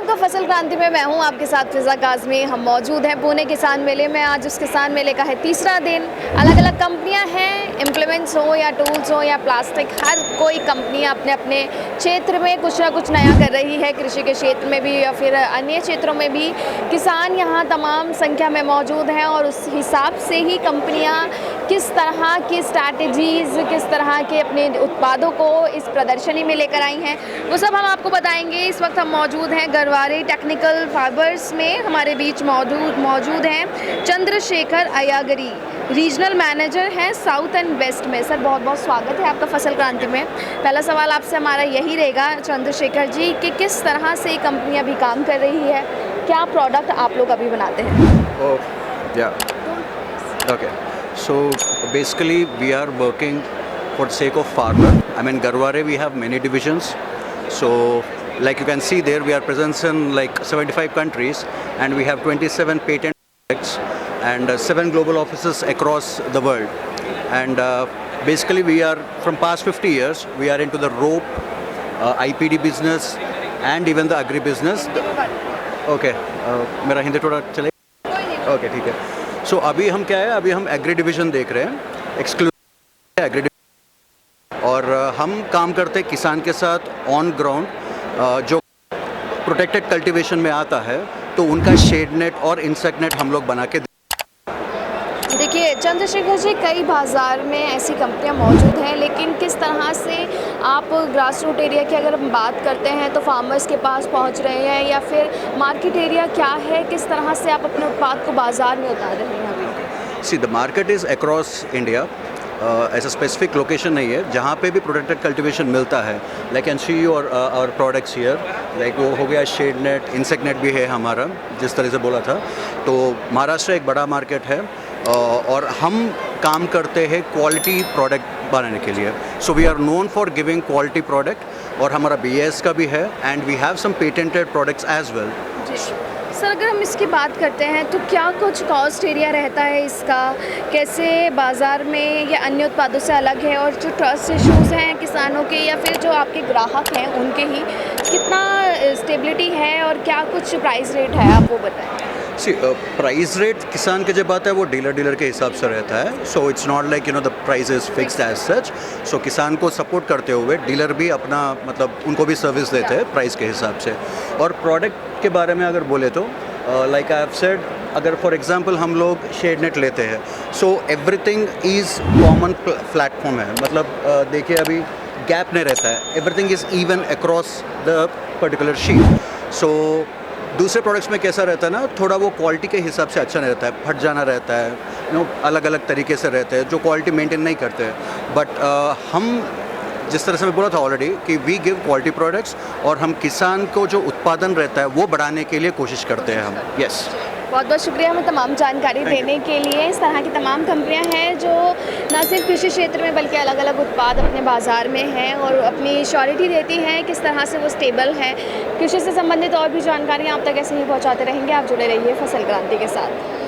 आपका फसल क्रांति में मैं हूं आपके साथ फिजा काज़मी। हम मौजूद हैं पुणे किसान मेले में। आज उस किसान मेले का है तीसरा दिन। अलग अलग कंपनियां हैं, इम्प्लीमेंट्स हो या टूल्स हो या प्लास्टिक, हर कोई कंपनी अपने अपने क्षेत्र में कुछ ना कुछ नया कर रही है। कृषि के क्षेत्र में भी या फिर अन्य क्षेत्रों में भी किसान यहाँ तमाम संख्या में मौजूद हैं और उस हिसाब से ही कंपनियाँ किस तरह की स्ट्रैटेजीज़, किस तरह के अपने उत्पादों को इस प्रदर्शनी में लेकर आई हैं, वो सब हम आपको बताएंगे। इस वक्त हम मौजूद हैं गरवारे टेक्निकल फाइबर्स में। हमारे बीच मौजूद हैं चंद्रशेखर अय्यागरी, रीजनल मैनेजर हैं साउथ एंड वेस्ट में। सर बहुत बहुत स्वागत है आपका फसल क्रांति में। पहला सवाल आपसे हमारा यही रहेगा चंद्रशेखर जी कि किस तरह से कंपनी अभी काम कर रही है, क्या प्रोडक्ट आप लोग अभी बनाते हैं? Okay. So basically we are working for the sake of farmer. I mean Garware we have many divisions. So like you can see there we are present in like 75 countries and we have 27 patent projects and 7 global offices across the world. And basically we are from past 50 years we are into the rope, IPD business and even the agri business. Okay. मेरा हिंदी थोड़ा चलेगा? Okay, ठीक है। सो अभी हम क्या है, अभी हम एग्री डिवीज़न देख रहे हैं, एक्सक्लूसिव एग्री डिवीज़न, और हम काम करते हैं किसान के साथ ऑन ग्राउंड। जो प्रोटेक्टेड कल्टीवेशन में आता है तो उनका शेड नेट और इंसेक्ट नेट हम लोग बना के देखिए चंद्रशेखर जी, कई बाज़ार में ऐसी कंपनियां मौजूद हैं, लेकिन किस तरह से आप ग्रास रूट एरिया की अगर हम बात करते हैं तो फार्मर्स के पास पहुंच रहे हैं या फिर मार्केट एरिया क्या है, किस तरह से आप अपने उत्पाद को बाज़ार में उतार रहे हैं अभी? See the market is across India. ऐसा स्पेसिफिक लोकेशन नहीं है जहाँ पे भी प्रोटेक्टेड कल्टीवेशन मिलता है। लाइक एंड सी और आवर प्रोडक्ट्स हियर, लाइक वो हो गया शेड नेट, इंसेक्ट नेट भी है हमारा, जिस तरह से बोला था। तो महाराष्ट्र एक बड़ा मार्केट है और हम काम करते हैं क्वालिटी प्रोडक्ट बनाने के लिए। So we are known for giving quality product और हमारा BS का भी है and we have some patented products as well. Sir अगर हम इसकी बात करते हैं तो क्या कुछ कॉस्ट एरिया रहता है इसका, कैसे बाज़ार में या अन्य उत्पादों से अलग है, और जो ट्रस्ट इश्यूज़ हैं किसानों के या फिर जो आपके ग्राहक हैं उनके ही, कितना स्टेबिलिटी है और क्या कुछ प्राइस रेट है, आप वो बताएं। सी प्राइस रेट किसान के जब आता है वो डीलर के हिसाब से रहता है। So it's not like the price is fixed as such. So किसान को सपोर्ट करते हुए डीलर भी अपना मतलब उनको भी सर्विस देते हैं प्राइस के हिसाब से। और प्रोडक्ट के बारे में अगर बोले तो लाइक आई हैव सेड, अगर फॉर एग्जांपल हम लोग शेड नेट लेते हैं, so everything is common platform है। मतलब देखिए अभी गैप नहीं रहता है, everything is even across the particular sheet. So दूसरे प्रोडक्ट्स में कैसा रहता है ना, थोड़ा वो क्वालिटी के हिसाब से अच्छा नहीं रहता है, फट जाना रहता है, अलग अलग तरीके से रहते हैं जो क्वालिटी मेंटेन नहीं करते हैं। बट हम जिस तरह से मैं बोला था ऑलरेडी कि वी गिव क्वालिटी प्रोडक्ट्स और हम किसान को जो उत्पादन रहता है वो बढ़ाने के लिए कोशिश करते हैं हम। यस, बहुत बहुत शुक्रिया हमें तमाम जानकारी देने के लिए। इस तरह की तमाम कंपनियां हैं जो न सिर्फ कृषि क्षेत्र में बल्कि अलग अलग उत्पाद अपने बाज़ार में हैं और अपनी श्योरिटी देती हैं किस तरह से वो स्टेबल हैं। कृषि से संबंधित और भी जानकारी आप तक ऐसे ही पहुंचाते रहेंगे। आप जुड़े रहिए फसल क्रांति के साथ।